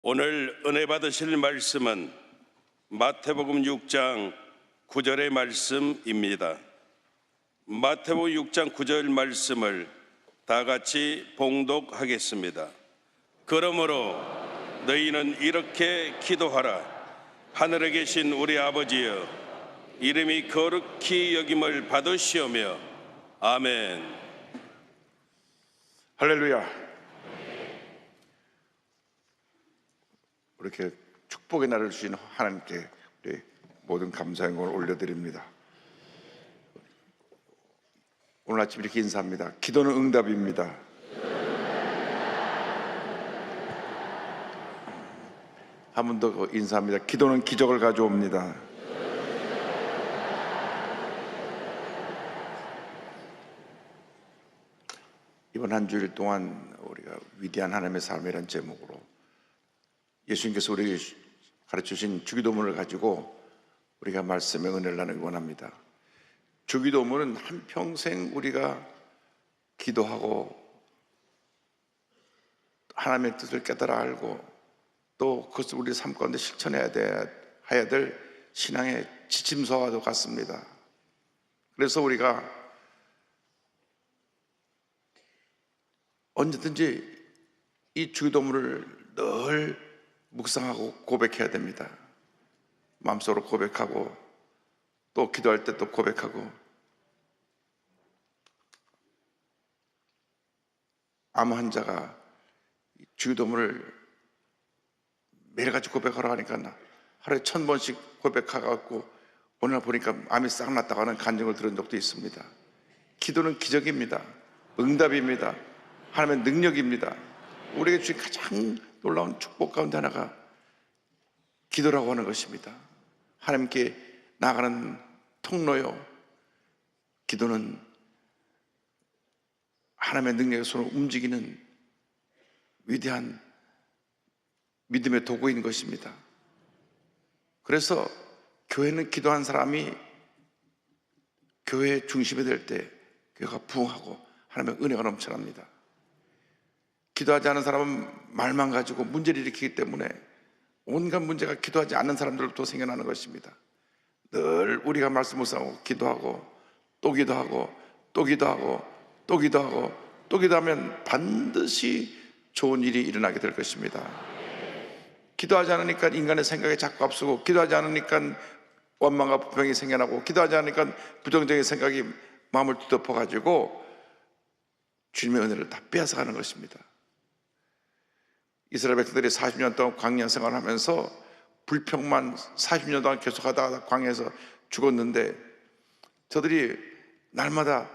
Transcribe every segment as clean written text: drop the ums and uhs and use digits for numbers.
오늘 은혜 받으실 말씀은 마태복음 6장 9절의 말씀입니다. 마태복음 6장 9절 말씀을 다 같이 봉독하겠습니다. 그러므로 너희는 이렇게 기도하라. 하늘에 계신 우리 아버지여, 이름이 거룩히 여김을 받으시오며. 아멘. 할렐루야. 이렇게 축복의 날을 주신 하나님께 우리 모든 감사의 영광을 올려드립니다. 오늘 아침 이렇게 인사합니다. 기도는 응답입니다. 한 번 더 인사합니다. 기도는 기적을 가져옵니다. 이번 한 주일 동안 우리가 위대한 하나님의 삶이라는 제목으로 예수님께서 우리에게 가르쳐주신 주기도문을 가지고 우리가 말씀의 은혜를 나누기 원합니다. 주기도문은 한평생 우리가 기도하고 하나님의 뜻을 깨달아 알고 또 그것을 우리 삶 가운데 실천해야 해야 될 신앙의 지침서와도 같습니다. 그래서 우리가 언제든지 이 주기도문을 늘 묵상하고 고백해야 됩니다. 마음속으로 고백하고 또 기도할 때 또 고백하고, 암 환자가 주기도문을 매일같이 고백하라고 하니까 하루에 1000번씩 고백해갖고 어느 날 보니까 암이 싹 났다고 하는 간증을 들은 적도 있습니다. 기도는 기적입니다. 응답입니다. 하나님의 능력입니다. 우리에게 주신 가장 놀라운 축복 가운데 하나가 기도라고 하는 것입니다. 하나님께 나아가는 통로요. 기도는 하나님의 능력의 손을 움직이는 위대한 믿음의 도구인 것입니다. 그래서 교회는 기도한 사람이 교회의 중심이 될 때 교회가 부흥하고 하나님의 은혜가 넘쳐납니다. 기도하지 않은 사람은 말만 가지고 문제를 일으키기 때문에 온갖 문제가 기도하지 않는 사람들로부터 생겨나는 것입니다. 늘 우리가 말씀 묵상하고 기도하고 또 기도하고 또 기도하고 또 기도하고 또 기도하면 반드시 좋은 일이 일어나게 될 것입니다. 기도하지 않으니까 인간의 생각이 자꾸 앞서고, 기도하지 않으니까 원망과 불평이 생겨나고, 기도하지 않으니까 부정적인 생각이 마음을 뒤덮어가지고 주님의 은혜를 다 빼앗아가는 것입니다. 이스라엘 백성들이 40년 동안 광야 생활을 하면서 불평만 40년 동안 계속하다가 광야에서 죽었는데, 저들이 날마다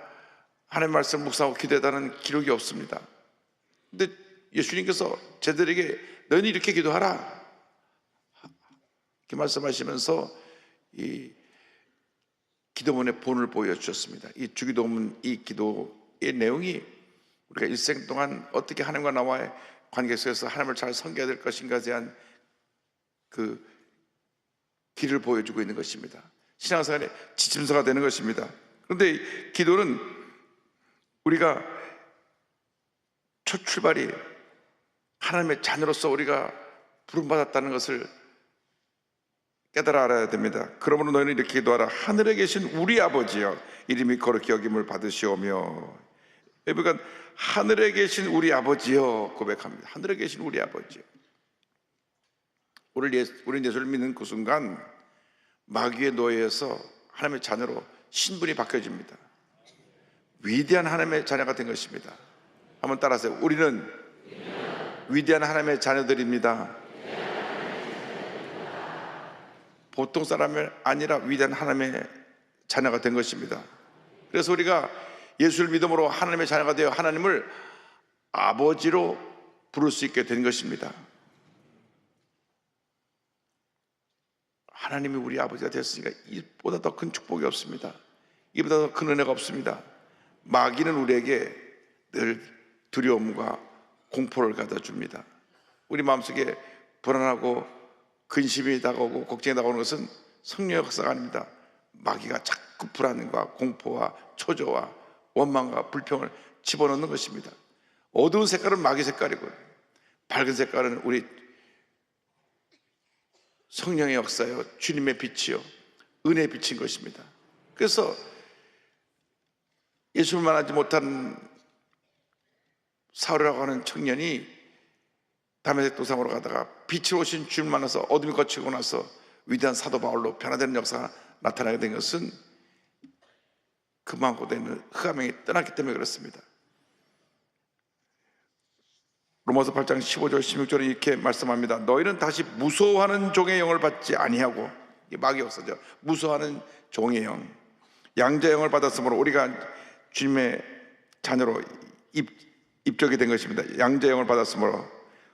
하나님의 말씀 묵상하고 기도했다는 기록이 없습니다. 근데 예수님께서 저들에게 너희는 이렇게 기도하라 이렇게 말씀하시면서 이 기도문의 본을 보여주셨습니다. 이 주기도문, 이 기도의 내용이 우리가 일생 동안 어떻게 하나님과 나와의 관계 속에서 하나님을 잘 섬겨야 될 것인가에 대한 그 길을 보여주고 있는 것입니다. 신앙생활의 지침서가 되는 것입니다. 그런데 기도는 우리가 첫 출발이 하나님의 자녀로서 우리가 부름받았다는 것을 깨달아 알아야 됩니다. 그러므로 너희는 이렇게 기도하라. 하늘에 계신 우리 아버지여, 이름이 거룩히 여김을 받으시오며. 그러니까 하늘에 계신 우리 아버지여 고백합니다. 하늘에 계신 우리 아버지여. 우리 예수를 믿는 그 순간 마귀의 노예에서 하나님의 자녀로 신분이 바뀌어집니다. 위대한 하나님의 자녀가 된 것입니다. 한번 따라하세요. 우리는 위대한 하나님의 자녀들입니다. 보통 사람이 아니라 위대한 하나님의 자녀가 된 것입니다. 그래서 우리가 예수를 믿음으로 하나님의 자녀가 되어 하나님을 아버지로 부를 수 있게 된 것입니다. 하나님이 우리 아버지가 됐으니까 이보다 더 큰 축복이 없습니다. 이보다 더 큰 은혜가 없습니다. 마귀는 우리에게 늘 두려움과 공포를 가져 줍니다. 우리 마음속에 불안하고 근심이 다가오고 걱정이 다가오는 것은 성령의 역사가 아닙니다. 마귀가 자꾸 불안과 공포와 초조와 원망과 불평을 집어넣는 것입니다. 어두운 색깔은 마귀 색깔이고 밝은 색깔은 우리 성령의 역사요, 주님의 빛이요, 은혜의 빛인 것입니다. 그래서 예수를 만나지 못한 사울이라고 하는 청년이 다메섹 도상으로 가다가 빛으로 오신 주를 만나서 어둠이 거치고 나서 위대한 사도 바울로 변화되는 역사가 나타나게 된 것은 그 많고 되는 흑암이 떠났기 때문에 그렇습니다. 로마서 8장 15절 16절에 이렇게 말씀합니다. 너희는 다시 무서워하는 종의 영을 받지 아니하고, 이게 마귀 역사죠. 무서워하는 종의 영, 양자의 영을 받았으므로 우리가 주님의 자녀로 입적이 된 것입니다. 양자의 영을 받았으므로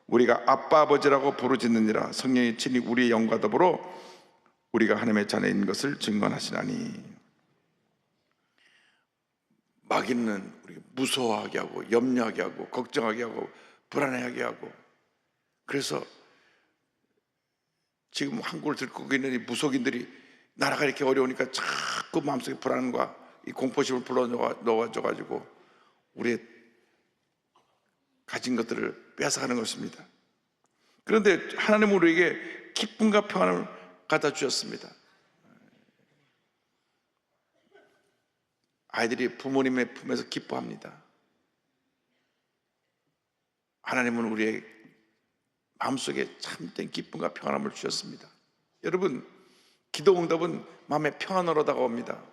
우리가 아빠 아버지라고 부르짖느니라. 성령이 친히 우리의 영과 더불어 우리가 하나님의 자녀인 것을 증언하시나니. 마귀는 우리가 무서워하게 하고 염려하게 하고 걱정하게 하고 불안해하게 하고, 그래서 지금 한국을 들고 있는 이 무속인들이 나라가 이렇게 어려우니까 자꾸 마음속에 불안과 이 공포심을 불러넣어가지고 우리의 가진 것들을 뺏어가는 것입니다. 그런데 하나님은 우리에게 기쁨과 평안을 갖다 주셨습니다. 아이들이 부모님의 품에서 기뻐합니다. 하나님은 우리의 마음속에 참된 기쁨과 평안함을 주셨습니다. 여러분, 기도 응답은 마음의 평안으로 다가옵니다.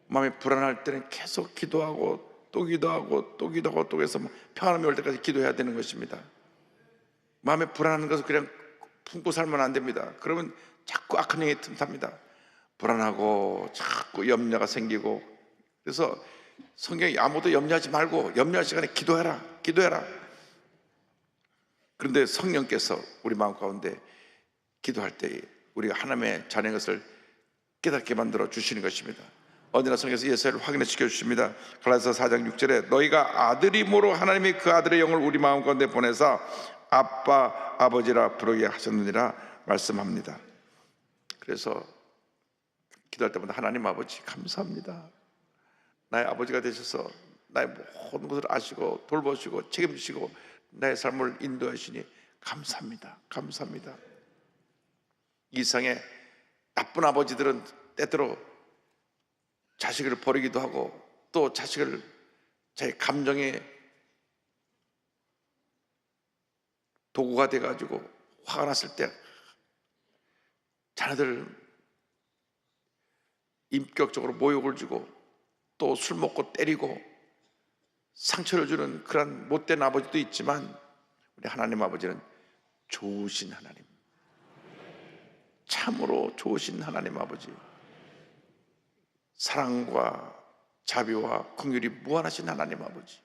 마음이 불안할 때는 계속 기도하고 또 기도하고 또 기도하고 또 해서 평안함이 올 때까지 기도해야 되는 것입니다. 마음에 불안한 것을 그냥 품고 살면 안 됩니다. 그러면 자꾸 악한 영이 틈탑니다. 불안하고 자꾸 염려가 생기고. 그래서 성경이 아무도 염려하지 말고 염려할 시간에 기도해라, 기도해라. 그런데 성령께서 우리 마음 가운데 기도할 때 우리가 하나님의 자녀인 것을 깨닫게 만들어 주시는 것입니다. 언제나 성경에서 예수를 확인해 시켜주십니다. 갈라디아서 4장 6절에 너희가 아들이므로 하나님이 그 아들의 영을 우리 마음 가운데 보내사 아빠 아버지라 부르게 하셨느니라 말씀합니다. 그래서 기도할 때마다 하나님 아버지 감사합니다. 나의 아버지가 되셔서 나의 모든 것을 아시고 돌보시고 책임지시고 나의 삶을 인도하시니 감사합니다. 감사합니다. 이 세상에 나쁜 아버지들은 때때로 자식을 버리기도 하고 또 자식을 자기 감정의 도구가 돼가지고 화가 났을 때 자녀들 인격적으로 모욕을 주고 또 술 먹고 때리고 상처를 주는 그런 못된 아버지도 있지만 우리 하나님 아버지는 좋으신 하나님, 참으로 좋으신 하나님 아버지, 사랑과 자비와 긍휼이 무한하신 하나님 아버지,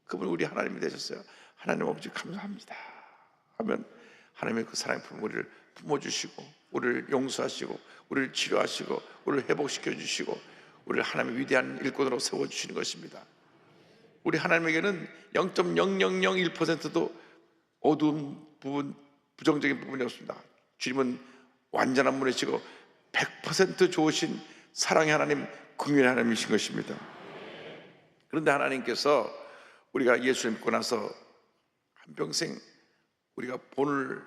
그분이 우리 하나님이 되셨어요. 하나님 아버지 감사합니다 하면 하나님의 그 사랑의 품에 우리를 품어주시고 우리를 용서하시고 우리를 치료하시고 우리를 회복시켜 주시고 우리를 하나님의 위대한 일꾼으로 세워주시는 것입니다. 우리 하나님에게는 0.0001%도 어두운 부분, 부정적인 부분이 없습니다. 주님은 완전한 분이시고 100% 좋으신 사랑의 하나님, 긍휼의 하나님이신 것입니다. 그런데 하나님께서 우리가 예수를 믿고 나서 한평생 우리가 본을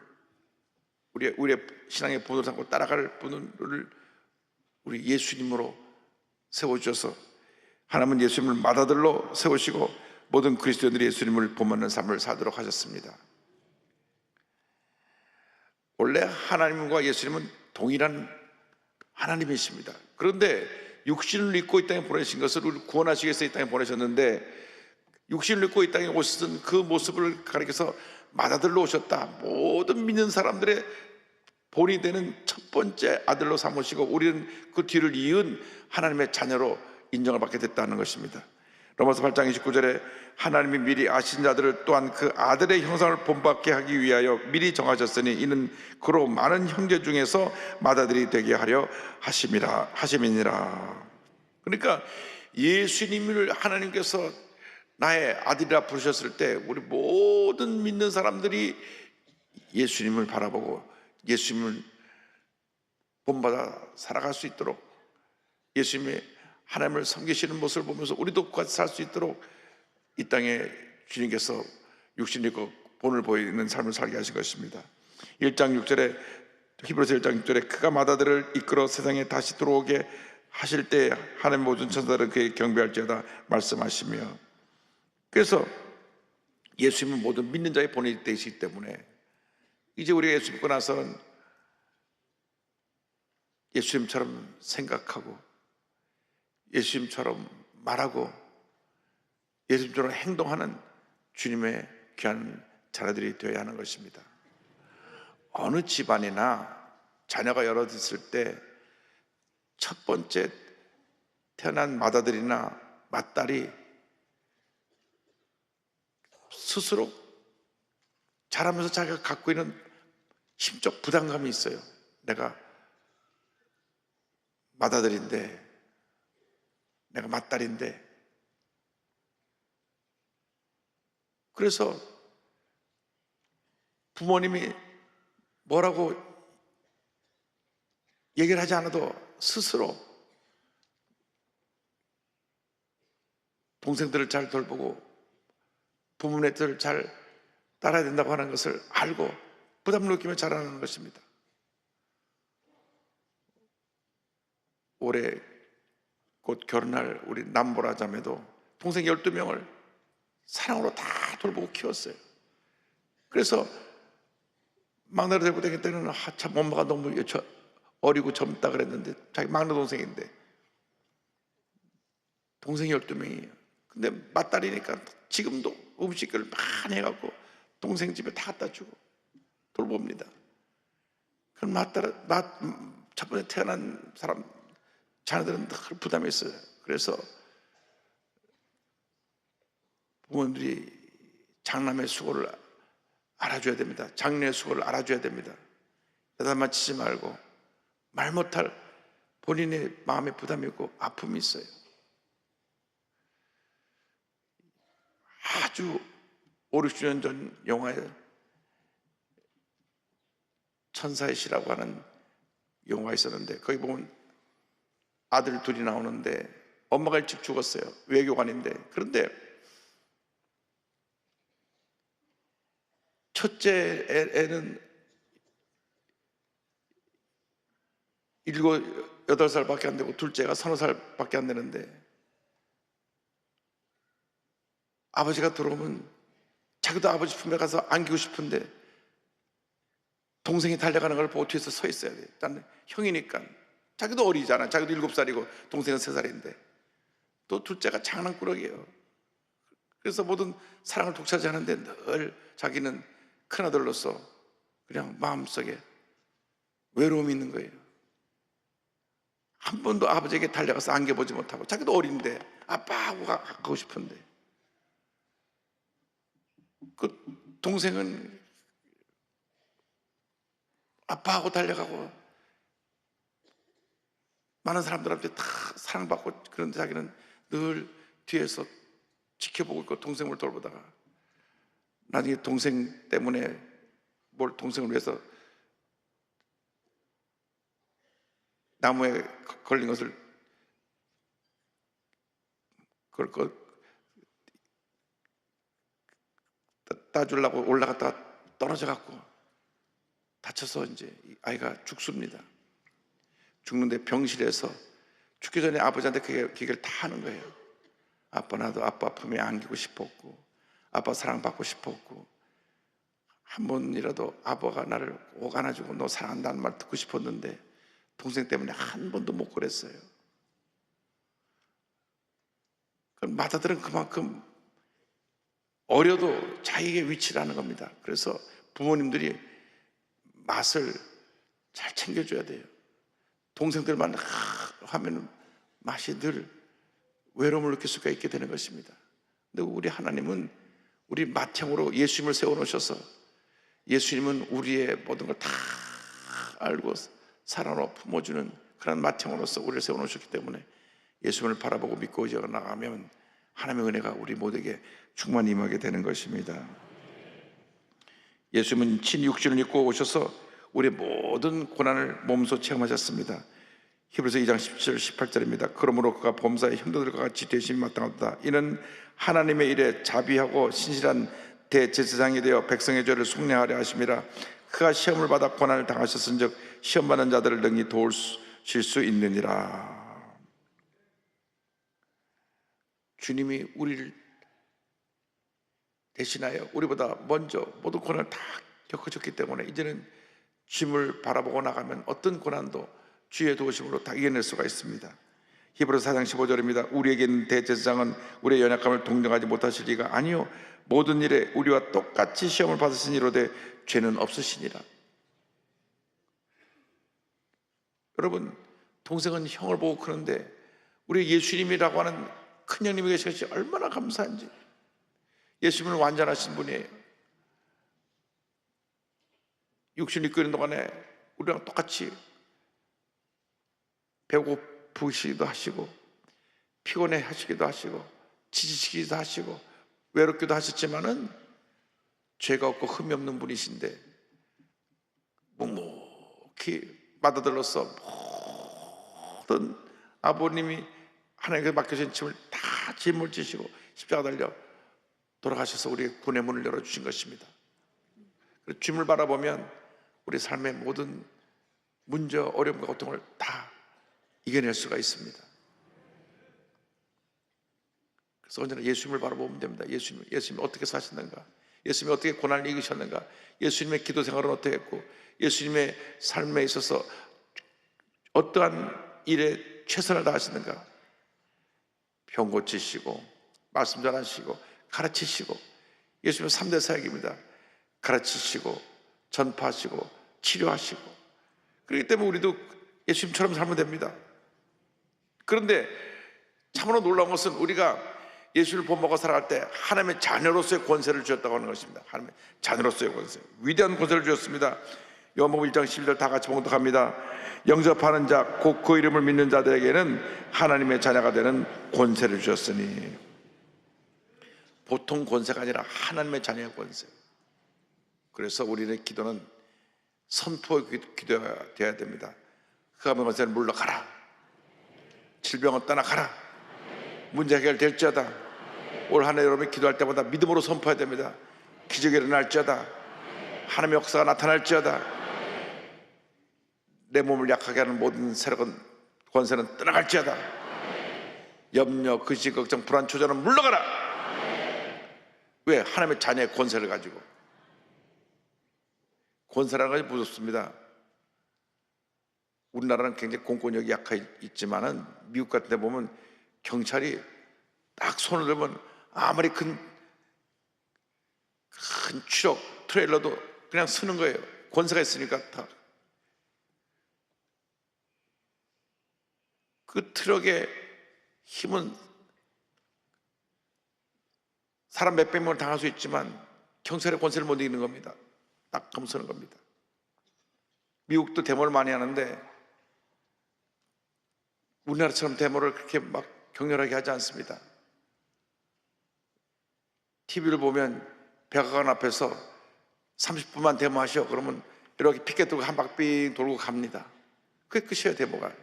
우리의 신앙의 본을 삼고 따라갈 분을 우리 예수님으로 세워주셔서 하나님은 예수님을 맏아들로 세우시고 모든 그리스도인들이 예수님을 본받는 삶을 사도록 하셨습니다. 원래 하나님과 예수님은 동일한 하나님이십니다. 그런데 육신을 입고 이 땅에 보내신 것을 우리 구원하시기 위해서 이 땅에 보내셨는데 육신을 입고 이 땅에 오셨던 그 모습을 가리켜서 맏아들로 오셨다. 모든 믿는 사람들의 본이 되는 첫 번째 아들로 삼으시고 우리는 그 뒤를 이은 하나님의 자녀로 인정을 받게 됐다는 것입니다. 로마서 8장 29절에 하나님이 미리 아신 자들을 또한 그 아들의 형상을 본받게 하기 위하여 미리 정하셨으니 이는 그로 많은 형제 중에서 맏아들이 되게 하려 하심이니라. 그러니까 예수님을 하나님께서 나의 아들이라 부르셨을 때 우리 모든 믿는 사람들이 예수님을 바라보고 예수님을 본받아 살아갈 수 있도록 예수님이 하나님을 섬기시는 모습을 보면서 우리도 같이 살 수 있도록 이 땅에 주님께서 육신을 입고 본을 보이는 삶을 살게 하신 것입니다. 1장 6절에 히브리서 1장 6절에 그가 마다들을 이끌어 세상에 다시 들어오게 하실 때 하나님 모든 천사들은 그에게 경배할지어다 말씀하시며, 그래서 예수님은 모든 믿는 자의 본이 되시기 때문에 이제 우리가 예수 믿고 나서는 예수님처럼 생각하고 예수님처럼 말하고 예수님처럼 행동하는 주님의 귀한 자녀들이 되어야 하는 것입니다. 어느 집안이나 자녀가 여럿 있을 때 첫 번째 태어난 맏아들이나 맏딸이 스스로 자라면서 자기가 갖고 있는 심적 부담감이 있어요. 내가 맏아들인데, 내가 맏딸인데. 그래서 부모님이 뭐라고 얘기를 하지 않아도 스스로 동생들을 잘 돌보고 부모님들을 잘 따라야 된다고 하는 것을 알고 부담을 느끼며 자라나는 것입니다. 올해 곧 결혼할 우리 남보라 자매도 동생 12명을 사랑으로 다 돌보고 키웠어요. 그래서 막내를 데리고 다닐 때는 참 엄마가 너무 어리고 젊다 그랬는데 자기 막내 동생인데 동생이 12명이에요. 근데 맏딸이니까 지금도 음식을 많이 해갖고 동생 집에 다 갖다 주고 돌봅니다. 그럼 첫 번째 태어난 사람 자녀들은 늘 부담이 있어요. 그래서 부모님들이 장남의 수고를 알아줘야 됩니다. 장녀의 수고를 알아줘야 됩니다. 여단 맞히지 말고 말 못할 본인의 마음에 부담이 있고 아픔이 있어요. 아주 5, 60년 전 영화에 천사의 시라고 하는 영화가 있었는데 거기 보면 아들 둘이 나오는데 엄마가 일찍 죽었어요. 외교관인데. 그런데 첫째 애는 7, 8살밖에 안 되고 둘째가 30살밖에 안 되는데 아버지가 들어오면 자기도 아버지 품에 가서 안기고 싶은데 동생이 달려가는 걸 보고 뒤에서 서 있어야 돼. 일단 형이니까. 자기도 어리잖아. 자기도 7살이고 동생은 3살인데 또 둘째가 장난꾸러기예요. 그래서 모든 사랑을 독차지하는데 늘 자기는 큰아들로서 그냥 마음속에 외로움이 있는 거예요. 한 번도 아버지에게 달려가서 안겨보지 못하고 자기도 어린데 아빠하고 가고 싶은데 그 동생은 아빠하고 달려가고 많은 사람들한테 다 사랑받고 그런데 자기는 늘 뒤에서 지켜보고 있고 동생을 돌보다가 나중에 동생 때문에 동생을 위해서 나무에 걸린 것을 그걸 따주려고 올라갔다가 떨어져 갖고 다쳐서 이제 아이가 죽습니다. 죽는데 병실에서 죽기 전에 아버지한테 그 얘기를 다 하는 거예요. 아빠, 나도 아빠 품에 안기고 싶었고 아빠 사랑받고 싶었고 한 번이라도 아빠가 나를 꼭 안아주고 너 사랑한다는 말 듣고 싶었는데 동생 때문에 한 번도 못 그랬어요. 그럼 맏아들은 그만큼 어려도 자기의 위치를 아는 겁니다. 그래서 부모님들이 맛을 잘 챙겨줘야 돼요. 동생들만 하면 맛이 늘 외로움을 느낄 수가 있게 되는 것입니다. 근데 우리 하나님은 우리 맏형으로 예수님을 세워놓으셔서 예수님은 우리의 모든 걸 다 알고 사랑으로 품어주는 그런 맏형으로서 우리를 세워놓으셨기 때문에 예수님을 바라보고 믿고 이어 나가면 하나님의 은혜가 우리 모두에게 충만히 임하게 되는 것입니다. 예수님은 친 육신을 입고 오셔서 우리의 모든 고난을 몸소 체험하셨습니다. 히브리서 2장 17, 18절입니다. 그러므로 그가 범사의 형제들과 같이 되심이 마땅하다. 이는 하나님의 일에 자비하고 신실한 대제사장이 되어 백성의 죄를 속량하려 하심이라. 그가 시험을 받아 고난을 당하셨은즉 시험 받는 자들을 능히 도우실 수 있느니라. 주님이 우리를 대신하여 우리보다 먼저 모든 고난을 다 겪으셨기 때문에 이제는 주님을 바라보고 나가면 어떤 고난도 주의 도우심으로 다 이겨낼 수가 있습니다. 히브리서 4장 15절입니다. 우리에게 있는 대제사장은 우리의 연약함을 동정하지 못하실 리가 아니요 모든 일에 우리와 똑같이 시험을 받으시니로되 죄는 없으시니라. 여러분, 동생은 형을 보고 크는데 우리 예수님이라고 하는 큰 형님이 계시지 얼마나 감사한지. 예수님은 완전하신 분이에요. 육신 입고 있는 동안에 우리랑 똑같이 배고프시기도 하시고 피곤해 하시기도 하시고 지치시기도 하시고 외롭기도 하셨지만은 죄가 없고 흠이 없는 분이신데 묵묵히 받아들여서 모든 아버님이 하나님께서 맡겨진 짐을 다 짐을 지시고 십자가 달려 돌아가셔서 우리의 군의 문을 열어주신 것입니다. 주님을 바라보면 우리 삶의 모든 문제, 어려움과 고통을 다 이겨낼 수가 있습니다. 그래서 언제나 예수님을 바라보면 됩니다. 예수님이 어떻게 사셨는가, 예수님이 어떻게 고난을 이기셨는가, 예수님의 기도 생활은 어떻게 했고, 예수님의 삶에 있어서 어떠한 일에 최선을 다하시는가. 병 고치시고 말씀 전하시고 가르치시고, 예수님은 3대 사역입니다. 가르치시고 전파하시고 치료하시고. 그렇기 때문에 우리도 예수님처럼 살면 됩니다. 그런데 참으로 놀라운 것은 우리가 예수를 본받고 살아갈 때 하나님의 자녀로서의 권세를 주셨다고 하는 것입니다. 하나님의 자녀로서의 권세, 위대한 권세를 주셨습니다. 요한복음 1장 11절 다 같이 봉독합니다. 영접하는 자 곧 그 이름을 믿는 자들에게는 하나님의 자녀가 되는 권세를 주셨으니, 보통 권세가 아니라 하나님의 자녀의 권세. 그래서 우리의 기도는 선포의 기도가 되어야 됩니다. 그가 뭐 권세를 물러가라, 질병은 떠나가라, 문제 해결될지어다. 올 한 해 여러분이 기도할 때마다 믿음으로 선포해야 됩니다. 기적이 일어날지어다, 하나님의 역사가 나타날지어다, 내 몸을 약하게 하는 모든 세력은 권세는 떠나갈지어다, 염려, 근심, 걱정, 불안, 초조는 물러가라. 왜? 하나님의 자녀의 권세를 가지고. 권세라는 것이 무섭습니다. 우리나라는 굉장히 공권력이 있지만은 미국 같은 데 보면 경찰이 딱 손을 들면 아무리 큰 추력 트레일러도 그냥 쓰는 거예요. 권세가 있으니까. 다 그 트럭의 힘은 사람 몇백 명을 당할 수 있지만 경찰의 권세를 못 이기는 겁니다. 딱 감서는 겁니다. 미국도 데모를 많이 하는데 우리나라처럼 데모를 그렇게 막 격렬하게 하지 않습니다. TV를 보면 백악관 앞에서 30분만 데모하시오. 그러면 이렇게 피켓 들고 한 바퀴 돌고 갑니다. 그게 끝이에요, 데모가.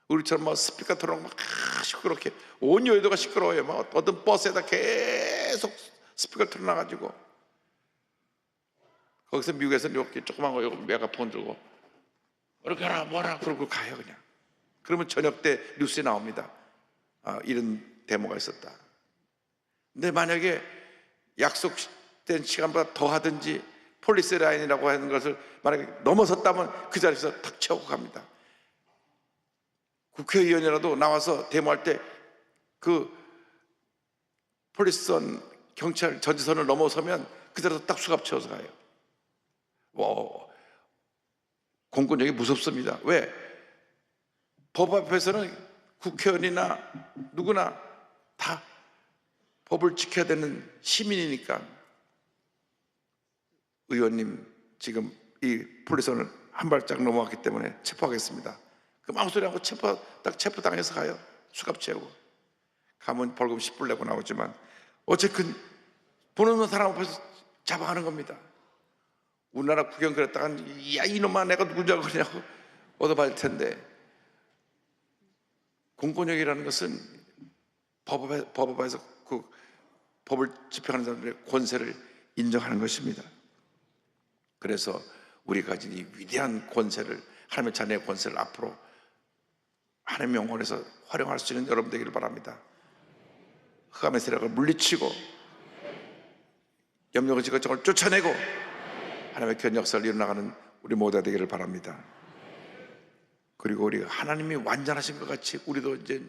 우리처럼 막 스피커 틀어놓고 막 시끄럽게 온 여의도가 시끄러워요. 막 어떤 버스에다 계속 스피커 틀어놔가지고, 거기서 미국에서는 이렇게 조그만 거 메가폰 들고 이렇게 하라 뭐라 그러고 가요 그냥. 그러면 저녁 때 뉴스에 나옵니다. 이런 데모가 있었다. 근데 만약에 약속된 시간보다 더 하든지 폴리스 라인이라고 하는 것을 만약에 넘어섰다면 그 자리에서 탁 채우고 갑니다. 국회의원이라도 나와서 데모할 때 그 폴리스선 경찰 저지선을 넘어서면 그 자리에서 딱 수갑 채워서 가요. 공권력이 무섭습니다. 왜? 법 앞에서는 국회의원이나 누구나 다 법을 지켜야 되는 시민이니까. 의원님 지금 이 폴리스선을 한 발짝 넘어갔기 때문에 체포하겠습니다. 그 마음소리 하고 체포당해서 가요. 수갑 채우고 가면 벌금 10불 내고 나오지만 어쨌든 보는 사람 앞에서 잡아가는 겁니다. 우리나라 구경 그랬다가 야 이놈아 내가 누군지 알고 그러냐고 얻어맞을 텐데, 공권력이라는 것은 법 앞에서 그 법을 집행하는 사람들의 권세를 인정하는 것입니다. 그래서 우리가 가진 이 위대한 권세를, 하나님의 자녀의 권세를 앞으로 하나님의 영혼에서 활용할 수 있는 여러분 되기를 바랍니다. 흑암의 세력을 물리치고 염려과 지각정을 쫓아내고 하나님의 귀한 역사를 이뤄나가는 우리 모두가 되기를 바랍니다. 그리고 우리가 하나님이 완전하신 것 같이 우리도 이제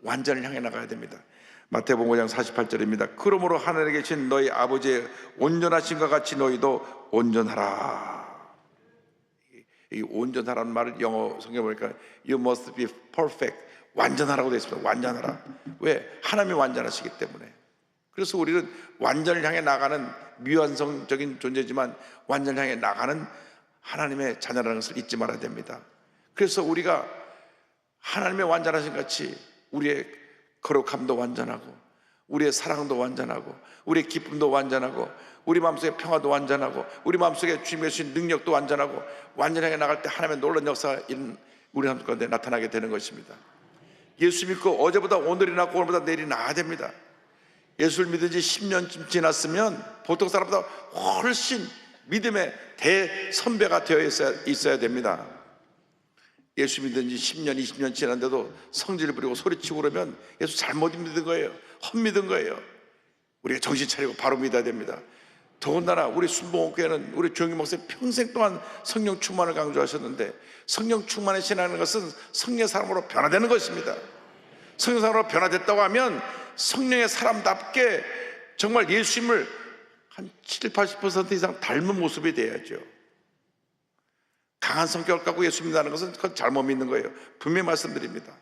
완전을 향해 나가야 됩니다. 마태복음 5장 48절입니다. 그러므로 하늘에 계신 너희 아버지의 온전하신 것 같이 너희도 온전하라. 이 온전하라는 말을 영어 성경에 보니까 You must be perfect, 완전하라고 되어 있습니다. 완전하라. 왜? 하나님이 완전하시기 때문에. 그래서 우리는 완전을 향해 나가는 미완성적인 존재지만 완전을 향해 나가는 하나님의 자녀라는 것을 잊지 말아야 됩니다. 그래서 우리가 하나님의 완전하신 같이 우리의 거룩함도 완전하고 우리의 사랑도 완전하고 우리의 기쁨도 완전하고 우리 마음속의 평화도 완전하고 우리 마음속에 주님의 주신 능력도 완전하고 완전하게 나갈 때 하나님의 놀라운 역사가 우리 삶 가운데 나타나게 되는 것입니다. 예수 믿고 어제보다 오늘이 낫고 오늘보다 내일이 나아야 됩니다. 예수를 믿은 지 10년쯤 지났으면 보통 사람보다 훨씬 믿음의 대선배가 되어 있어야 됩니다. 예수 믿은 지 10년, 20년 지났는데도 성질을 부리고 소리치고 그러면 예수 잘못 믿은 거예요. 헛믿은 거예요. 우리가 정신 차리고 바로 믿어야 됩니다. 더군다나 우리 순복음교회는 우리 조영기 목사님 평생 동안 성령 충만을 강조하셨는데 성령 충만의 신앙하는 것은 성령의 사람으로 변화되는 것입니다. 성령 사람으로 변화됐다고 하면 성령의 사람답게 정말 예수님을 한 70, 80% 이상 닮은 모습이 돼야죠. 강한 성격을 갖고 예수 믿는다는 것은 그건 잘못 믿는 거예요. 분명히 말씀드립니다.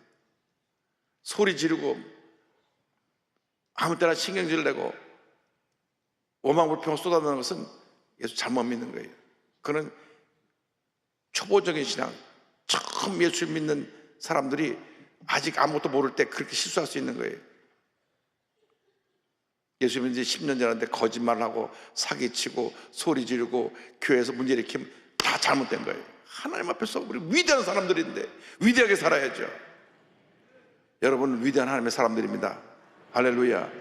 소리 지르고 아무 때나 신경질 내고 오만불평을 쏟아내는 것은 예수 잘못 믿는 거예요. 그는 초보적인 신앙, 처음 예수 믿는 사람들이 아직 아무것도 모를 때 그렇게 실수할 수 있는 거예요. 예수 믿은 지 10년 지났는데 거짓말을 하고 사기치고 소리 지르고 교회에서 문제 일으키면 다 잘못된 거예요. 하나님 앞에서 우리 위대한 사람들인데 위대하게 살아야죠. 여러분은 위대한 하나님의 사람들입니다. 할렐루야.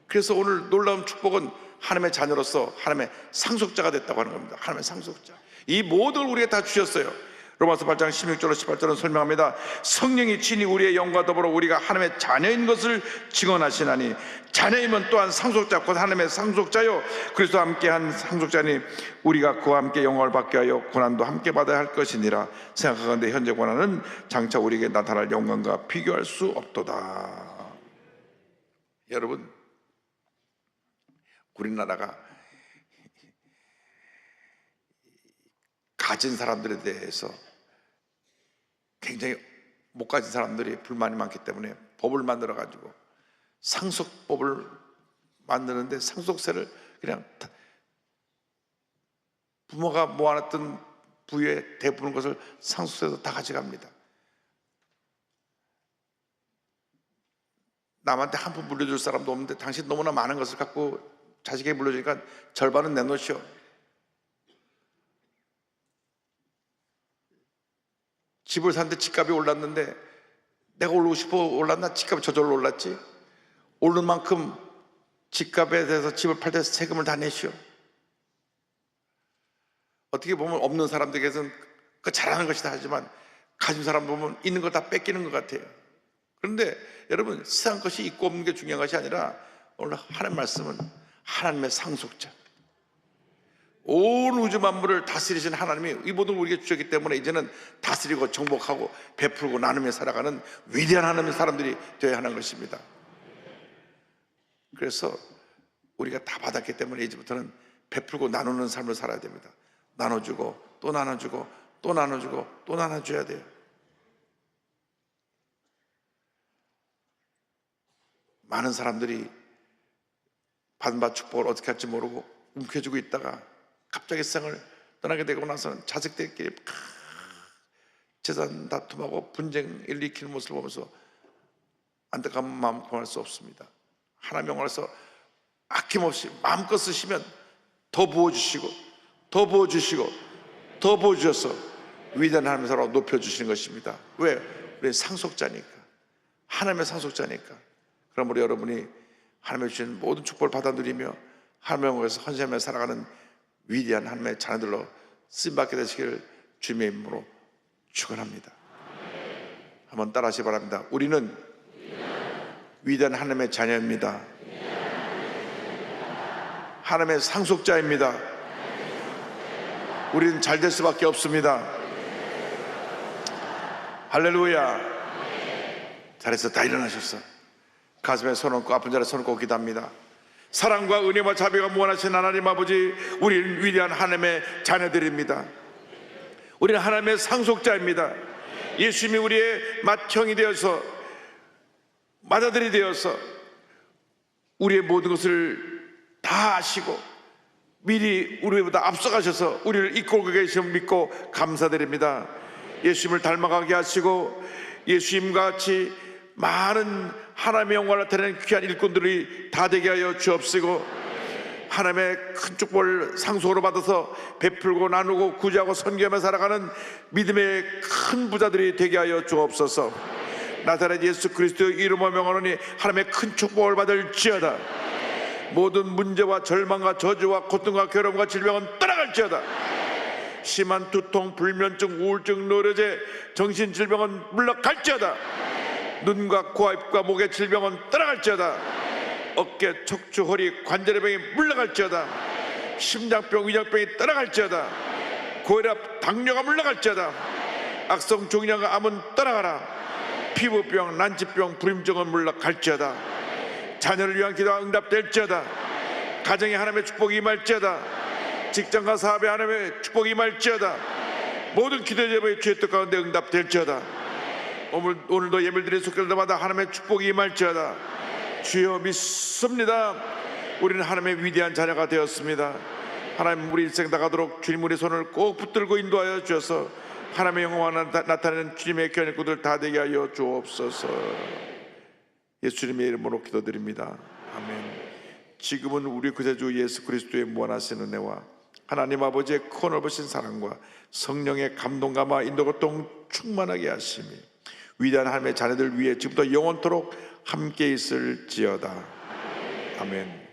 그래서 오늘 놀라운 축복은 하나님의 자녀로서 하나님의 상속자가 됐다고 하는 겁니다. 하나님의 상속자. 이 모든 걸 우리가 다 주셨어요. 로마서 8장 16절로 18절은 설명합니다. 성령이 친히 우리의 영과 더불어 우리가 하나님의 자녀인 것을 증언하시나니 자녀이면 또한 상속자 곧 하나님의 상속자요 그리스도와 함께한 상속자니 우리가 그와 함께 영광을 받게 하여 고난도 함께 받아야 할 것이니라. 생각하건대 현재 고난은 장차 우리에게 나타날 영광과 비교할 수 없도다. 여러분, 우리나라가 가진 사람들에 대해서 굉장히 못 가진 사람들이 불만이 많기 때문에 법을 만들어 가지고 상속법을 만드는데 상속세를 그냥 부모가 모아놨던 부의 대부분 것을 상속세에서 다 가져갑니다. 남한테 한 푼 물려줄 사람도 없는데 당신 너무나 많은 것을 갖고 자식에게 물려주니까 절반은 내놓으시오. 집을 샀는데 집값이 올랐는데 내가 오르고 싶어 올랐나? 집값이 저절로 올랐지. 오른 만큼 집값에 대해서 집을 팔 때 세금을 다 내시오. 어떻게 보면 없는 사람들에게서는 그 잘하는 것이다 하지만 가진 사람 보면 있는 거 다 뺏기는 것 같아요. 그런데 여러분, 세상 것이 있고 없는 게 중요한 것이 아니라 오늘 하나님 말씀은 하나님의 상속자, 온 우주 만물을 다스리신 하나님이 이 모든 우리에게 주셨기 때문에 이제는 다스리고 정복하고 베풀고 나누며 살아가는 위대한 하나님의 사람들이 되어야 하는 것입니다. 그래서 우리가 다 받았기 때문에 이제부터는 베풀고 나누는 삶을 살아야 됩니다. 나눠주고 또 나눠주고 또 나눠주고 또 나눠줘야 돼요. 많은 사람들이 받은 바 축복을 어떻게 할지 모르고 움켜쥐고 있다가 갑자기 세상을 떠나게 되고 나서는 자식들끼리 재산 다툼하고 분쟁 일으키는 모습을 보면서 안타까운 마음 고할 수 없습니다. 하나님 영광에서 아낌없이 마음껏 쓰시면 더 부어주시고 더 부어주시고 더 부어주셔서 위대한 하나님의 사랑으로 높여주시는 것입니다. 왜? 우리 상속자니까, 하나님의 상속자니까. 그러므로 여러분이 하나님의 주신 모든 축복을 받아 누리며 하나님의 영광에서 헌신하며 살아가는 위대한 하나님의 자녀들로 쓰임받게 되시기를 주님의 이름으로 축원합니다. 한번 따라하시기 바랍니다. 우리는 위대한 하나님의 자녀입니다. 하나님의 상속자입니다. 우리는 잘 될 수밖에 없습니다. 할렐루야. 잘했어. 다 일어나셨어. 가슴에 손 얹고 아픈 자리에 손 얹고 기도합니다. 사랑과 은혜와 자비가 무한하신 하나님 아버지, 우리는 위대한 하나님의 자녀들입니다. 우리는 하나님의 상속자입니다. 예수님이 우리의 맏형이 되어서, 맏아들이 되어서 우리의 모든 것을 다 아시고 미리 우리보다 앞서가셔서 우리를 이끌고 계심을 믿고 감사드립니다. 예수님을 닮아가게 하시고 예수님과 같이 많은 하나님의 영광을 나타내는 귀한 일꾼들이 다 되게 하여 주옵시고, 하나님의 큰 축복을 상속으로 받아서 베풀고 나누고 구제하고 선교하며 살아가는 믿음의 큰 부자들이 되게 하여 주옵소서. 나사렛 예수 그리스도의 이름으로 명하노니 하나님의 큰 축복을 받을지어다. 모든 문제와 절망과 저주와 고통과 괴로움과 질병은 떠나갈지어다. 심한 두통, 불면증, 우울증, 노려제, 정신질병은 물러갈지어다. 눈과 코와 입과 목의 질병은 떠나갈지어다. 어깨, 척추, 허리, 관절의 병이 물러갈지어다. 심장병, 위장병이 떠나갈지어다. 고혈압, 당뇨가 물러갈지어다. 악성 종양과 암은 떠나가라. 피부병, 난치병, 불임증은 물러갈지어다. 자녀를 위한 기도가 응답될지어다. 가정에 하나님의 축복이 임할지어다. 직장과 사업에 하나님의 축복이 임할지어다. 모든 기도 제목의 주의 뜻 가운데 응답될지어다. 오늘도 예배를 드린 속결들마다 하나님의 축복이 임할지어다. 주여 믿습니다. 우리는 하나님의 위대한 자녀가 되었습니다. 하나님, 우리 일생 나가도록 주님 우리 손을 꼭 붙들고 인도하여 주셔서 하나님의 영광을 나타내는 주님의 귀한 일꾼들 다 되게 하여 주옵소서. 예수님의 이름으로 기도드립니다. 아멘. 지금은 우리 구세주 예수 그리스도의 무한하신 은혜와 하나님 아버지의 큰 넓으신 사랑과 성령의 감동감화 인도고통 충만하게 하심이 위대한 하나님의 자녀들 위해 지금부터 영원토록 함께 있을지어다. 아멘.